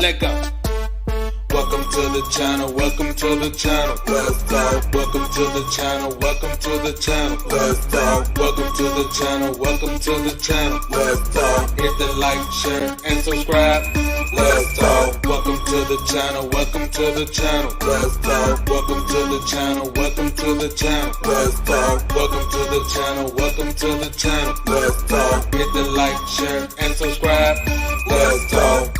Let go. Welcome to the channel, welcome to the channel. Let's talk. Welcome to the channel, welcome to the channel. Let's talk. Welcome to the channel, welcome to the channel. Let's talk. Hit the like, share, and subscribe. Let's talk. Welcome to the channel, welcome to the channel. Let's talk. Welcome to the channel, welcome to the channel. Let's talk. Welcome to the channel, welcome to the channel. Let's talk. Hit the like, share, and subscribe. Let's talk.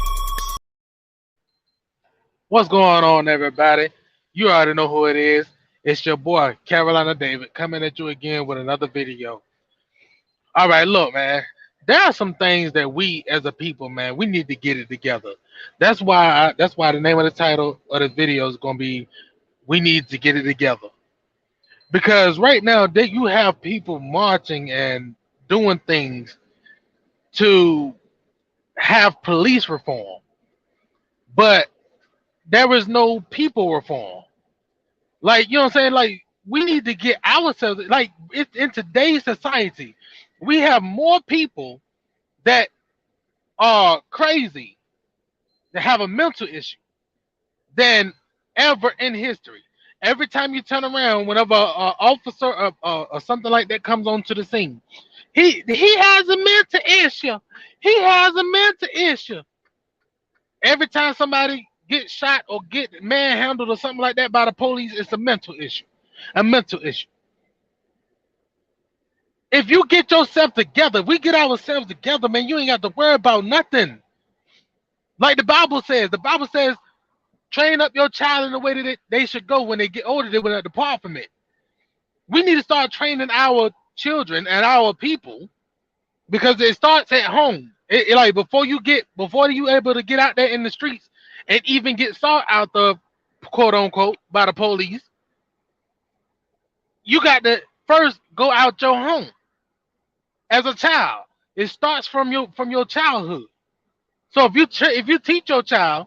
What's going on, everybody? You already know who it is. It's your boy, Carolina David, coming at you again with another video. All right, look, man. There are some things that we, as a people, man, we need to get it together. That's why the name of the title of the video is going to be "We Need to Get It Together." Because right now, you have people marching and doing things to have police reform, but there is no people reform. Like, you know what I'm saying? Like, we need to get ourselves, like, in today's society, we have more people that are crazy, that have a mental issue, than ever in history. Every time you turn around, whenever an officer or something like that comes onto the scene, he has a mental issue. He has a mental issue. Every time somebody gets shot or get manhandled or something like that by the police, it's a mental issue. A mental issue. If you get yourself together, we get ourselves together, man, you ain't got to worry about nothing. Like the Bible says, train up your child in the way that they should go. When they get older, they will not depart from it. We need to start training our children and our people, because it starts at home. Like before you able to get out there in the streets and even get sought out the quote unquote by the police, you got to first go out your home as a child. It starts from your childhood. So if you teach your child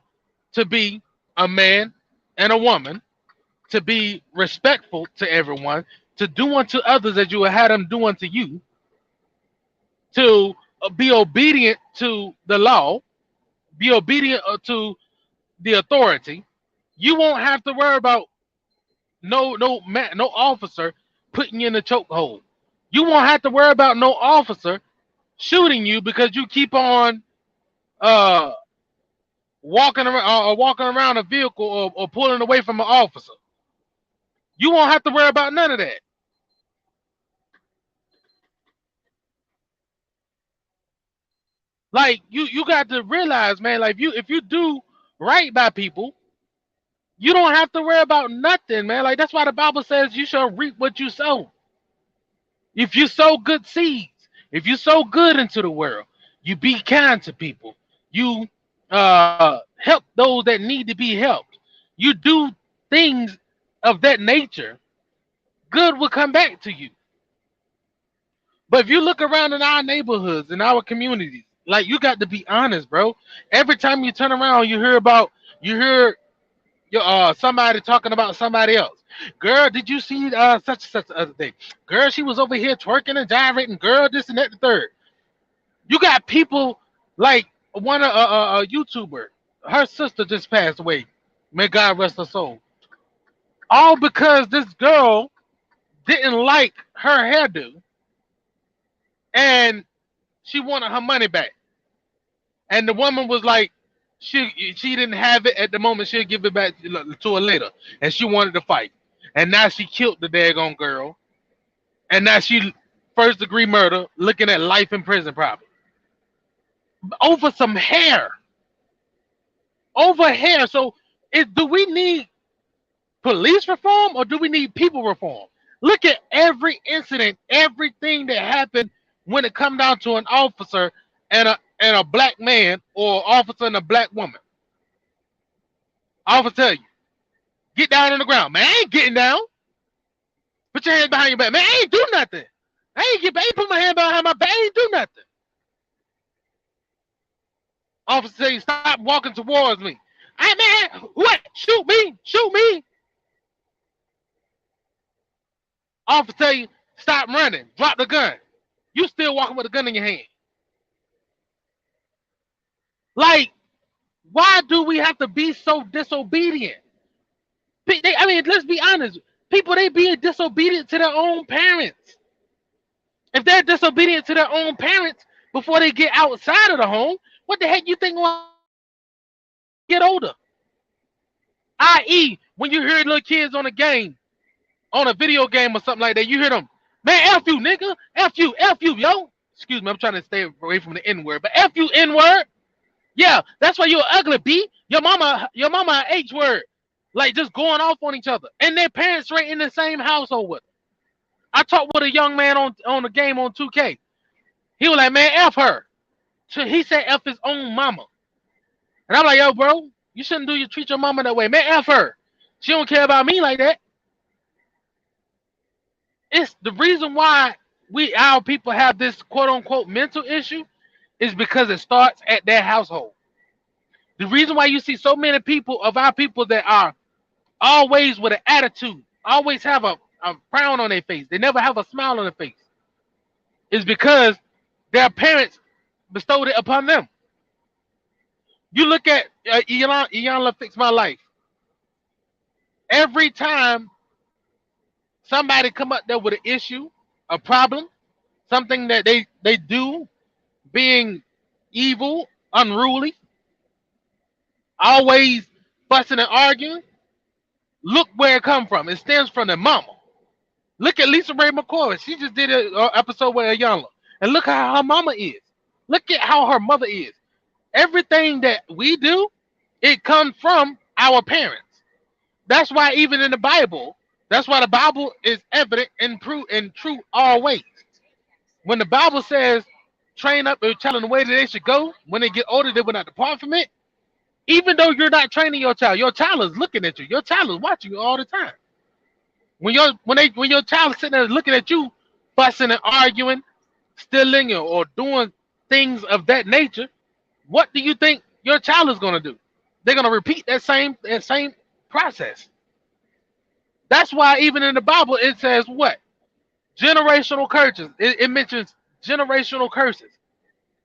to be a man and a woman, to be respectful to everyone, to do unto others as you would have them do unto you, to be obedient to the law, be obedient to the authority, you won't have to worry about no officer putting you in a chokehold. You won't have to worry about no officer shooting you because you keep on walking around a vehicle or pulling away from an officer. You won't have to worry about none of that. Like you got to realize, man, like if you do right by people, you don't have to worry about nothing, man. Like that's why the Bible says you shall reap what you sow. If you sow good seeds, if you sow good into the world, you be kind to people, you help those that need to be helped, you do things of that nature, good will come back to you. But if you look around in our neighborhoods, in our communities, like you got to be honest, bro. Every time you turn around, you hear somebody talking about somebody else. Girl, did you see such and such the other day? Girl, she was over here twerking and gyrating. Girl, this and that, the third. You got people like a YouTuber. Her sister just passed away. May God rest her soul. All because this girl didn't like her hairdo, and she wanted her money back. And the woman was like, she didn't have it at the moment. She'll give it back to her later. And she wanted to fight. And now she killed the daggone girl. And now she first degree murder, looking at life in prison probably. Over some hair. Over hair. So do we need police reform or do we need people reform? Look at every incident, everything that happened when it come down to an officer and a black man or officer and a black woman. Officer tell you, get down on the ground. Man, I ain't getting down. Put your hands behind your back. Man, I ain't do nothing. I ain't put my hand behind my back. I ain't do nothing. Officer tell you, stop walking towards me. Hey, man, what? Shoot me. Shoot me. Officer tell you, stop running. Drop the gun. You still walking with a gun in your hand. Like, Why do we have to be so disobedient? I mean, let's be honest. People, they being disobedient to their own parents. If they're disobedient to their own parents before they get outside of the home, what the heck you think will get older? I.e., when you hear little kids on a game, on a video game or something like that, you hear them, man, F you, nigga, F you, yo. Excuse me, I'm trying to stay away from the N word, but F you, N word. Yeah, that's why you're ugly, B. Your mama H word. Like just going off on each other. And their parents right in the same household with them. I talked with a young man on the game on 2K. He was like, man, F her. So he said F his own mama. And I'm like, yo, bro, you shouldn't treat your mama that way. Man, F her. She don't care about me like that. It's the reason why our people have this quote unquote mental issue is because it starts at their household. The reason why you see so many people of our people that are always with an attitude, always have a frown on their face, they never have a smile on their face, is because their parents bestowed it upon them. You look at Iyanla Fix My Life. Every time somebody come up there with an issue, a problem, something that they do being evil, unruly, always fussing and arguing, look where it come from. It stems from the mama. Look at Lisa Ray McCoy. She just did an episode with Iyanla. And look how her mama is. Look at how her mother is. Everything that we do, it comes from our parents. That's why even in the Bible, that's why the Bible is evident and true always. When the Bible says, train up a child in the way that they should go, when they get older, they will not depart from it. Even though you're not training your child is looking at you. Your child is watching you all the time. When your child is sitting there looking at you, fussing and arguing, stealing or doing things of that nature, what do you think your child is going to do? They're going to repeat that same process. That's why even in the Bible it says what? Generational curses. It mentions generational curses.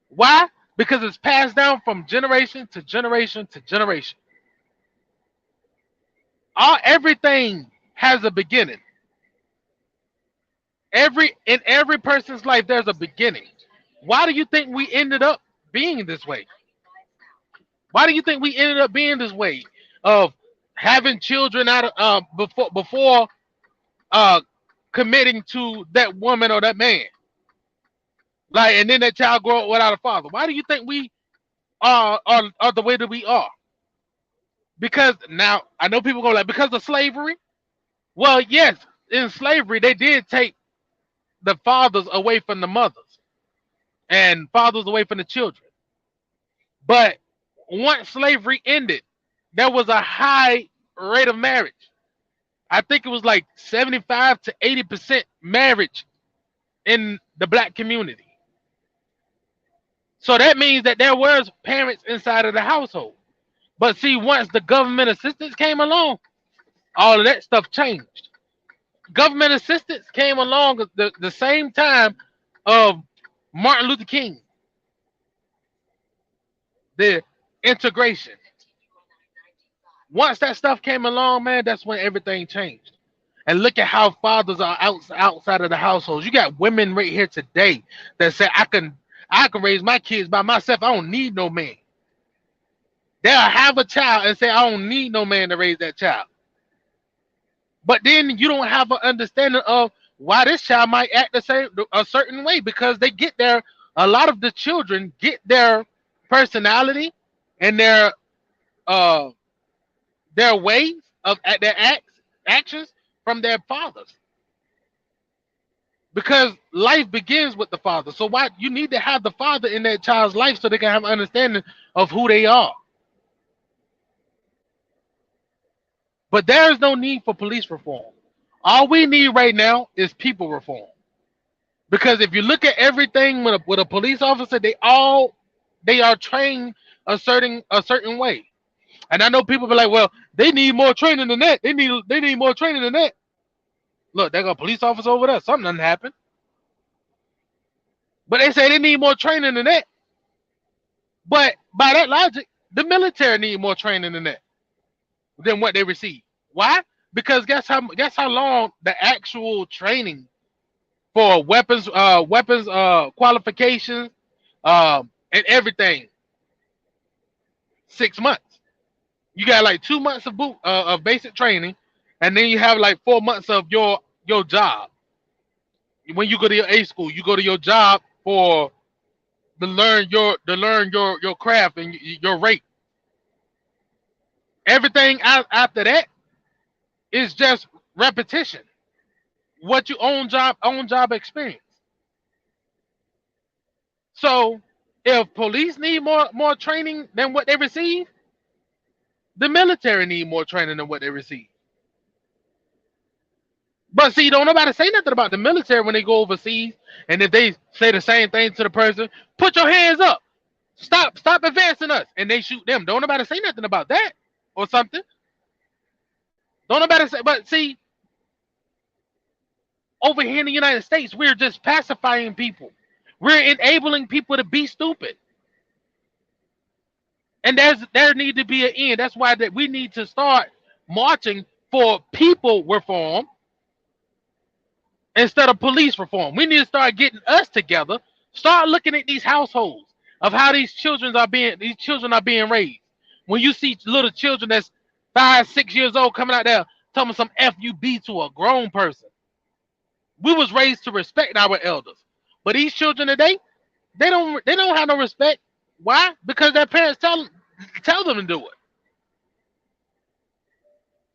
Why? Because it's passed down from generation to generation to generation. Everything has a beginning. In every person's life, there's a beginning. Why do you think we ended up being this way? Why do you think we ended up being this way of having children out of before committing to that woman or that man? Like, and then that child grow up without a father. Why do you think we are the way that we are? Because now I know people go like, because of slavery. Well, yes, in slavery they did take the fathers away from the mothers and fathers away from the children. But once slavery ended, there was a high rate of marriage. I think it was like 75 to 80% marriage in the black community. So that means that there was parents inside of the household. But see, once the government assistance came along, all of that stuff changed. Government assistance came along at the same time of Martin Luther King. The integration. Once that stuff came along, man, that's when everything changed. And look at how fathers are outside of the households. You got women right here today that say, I can raise my kids by myself. I don't need no man. They'll have a child and say, I don't need no man to raise that child. But then you don't have an understanding of why this child might act a certain way, because they get a lot of the children get their personality and their ways of their actions from their fathers. Because life begins with the father. So why you need to have the father in that child's life so they can have an understanding of who they are. But there is no need for police reform. All we need right now is people reform. Because if you look at everything with a police officer, they are trained a certain way. And I know people be like, well, they need more training than that. They need more training than that. Look, they got a police officer over there. Something doesn't happen. But they say they need more training than that. But by that logic, The military need more training than that, than what they receive. Why? Because guess how long the actual training for weapons qualifications, and everything. 6 months. You got like 2 months of basic training, and then you have like 4 months of your job. When you go to your A school, you go to your job for to learn your craft and your rate. Everything after that is just repetition. What you own job experience. So if police need more training than what they receive, the military need more training than what they receive. But see, don't nobody say nothing about the military when they go overseas, and if they say the same thing to the person, put your hands up, stop advancing us, and they shoot them. Don't nobody say nothing about that or something. Don't nobody say. But see, over here in the United States, we're just pacifying people. We're enabling people to be stupid, and there need to be an end. That's why that we need to start marching for people reform instead of police reform. We need to start getting us together. Start looking at these households of how these children are being raised. When you see little children that's 5, 6 years old coming out there telling some FUB to a grown person. We was raised to respect our elders. But these children today, they don't have no respect. Why? Because their parents tell them to do it.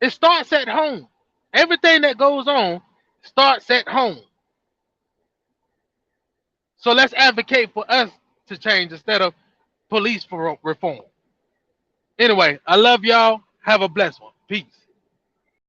It starts at home. Everything that goes on starts at home. So let's advocate for us to change instead of police for reform. Anyway, I love y'all. Have a blessed one. Peace.